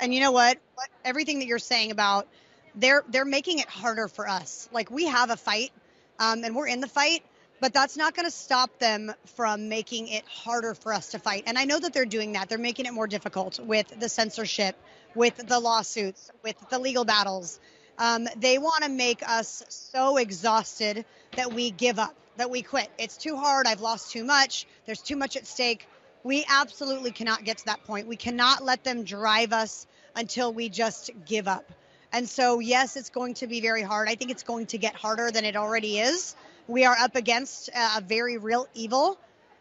And you know what? Everything that you're saying about they're making it harder for us. Like, we have a fight, and we're in the fight, but that's not going to stop them from making it harder for us to fight. And I know that they're doing that. They're making it more difficult with the censorship, with the lawsuits, with the legal battles. They want to make us so exhausted that we give up, that we quit. It's too hard. I've lost too much. There's too much at stake. We absolutely cannot get to that point. We cannot let them drive us until we just give up. And so, yes, it's going to be very hard. I think it's going to get harder than it already is. We are up against a very real evil,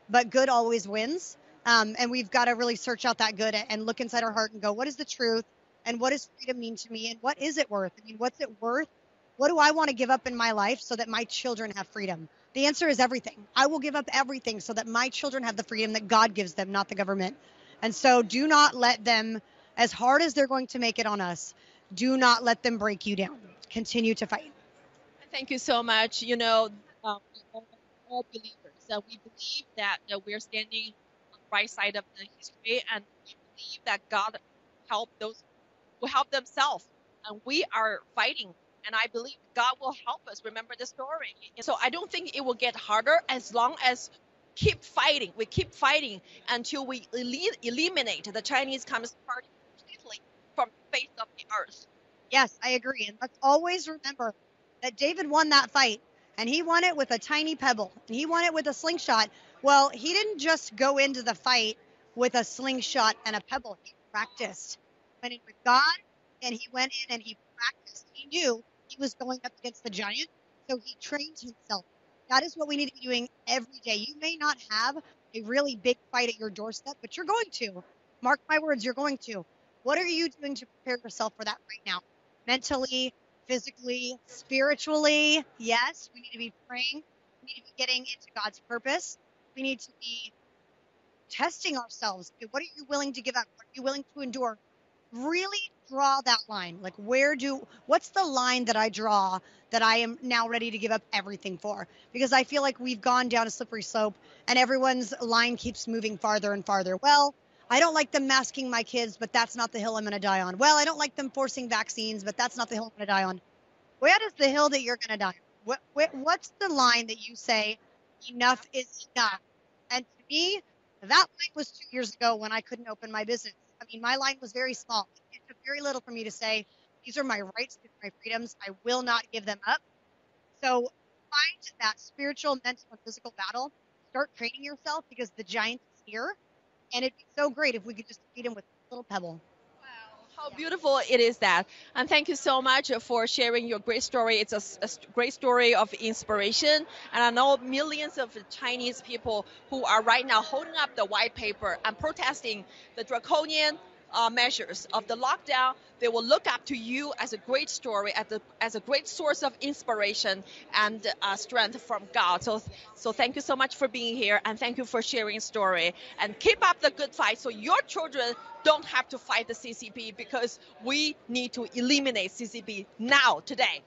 but good always wins. And we've got to really search out that good and look inside our heart and go, what is the truth? And what does freedom mean to me? And what is it worth? I mean, what's it worth? What do I want to give up in my life so that my children have freedom? The answer is everything. I will give up everything so that my children have the freedom that God gives them, not the government. And so do not let them, as hard as they're going to make it on us, do not let them break you down. Continue to fight. Thank you so much. You know, we are all believers. We believe that we're standing on the right side of the history, and we believe that God helped those who help themselves, and we are fighting. And I believe God will help us remember the story. So I don't think it will get harder as long as keep fighting. We keep fighting until we eliminate the Chinese Communist Party completely from the face of the earth. Yes, I agree. And let's always remember that David won that fight, and he won it with a tiny pebble. He won it with a slingshot. Well, he didn't just go into the fight with a slingshot and a pebble. He practiced. He went in with God, and he went in and he practiced. He knew he was going up against the giant, so he trained himself. That is what we need to be doing every day. You may not have a really big fight at your doorstep, but you're going to. Mark my words, you're going to. What are you doing to prepare yourself for that right now? Mentally, physically, spiritually. Yes, we need to be praying. We need to be getting into God's purpose. We need to be testing ourselves. What are you willing to give up? What are you willing to endure? Really draw that line. Like, what's the line that I draw that I am now ready to give up everything for? Because I feel like we've gone down a slippery slope and everyone's line keeps moving farther and farther. Well, I don't like them masking my kids, but that's not the hill I'm going to die on. Well, I don't like them forcing vaccines, but that's not the hill I'm going to die on. Where is the hill that you're going to die on? What's the line that you say enough is enough? And to me, that line was 2 years ago when I couldn't open my business. I mean, my line was very small. It took very little for me to say, these are my rights, these are my freedoms. I will not give them up. So find that spiritual, mental, and physical battle. Start training yourself because the giant is here. And it'd be so great if we could just defeat him with a little pebble. How beautiful it is that. And thank you so much for sharing your great story. It's a great story of inspiration. And I know millions of Chinese people who are right now holding up the white paper and protesting the draconian measures of the lockdown. They will look up to you as a great story, as a great source of inspiration and strength from God. So thank you so much for being here, and thank you for sharing your story. And keep up the good fight so your children don't have to fight the CCP, because we need to eliminate CCP now, today.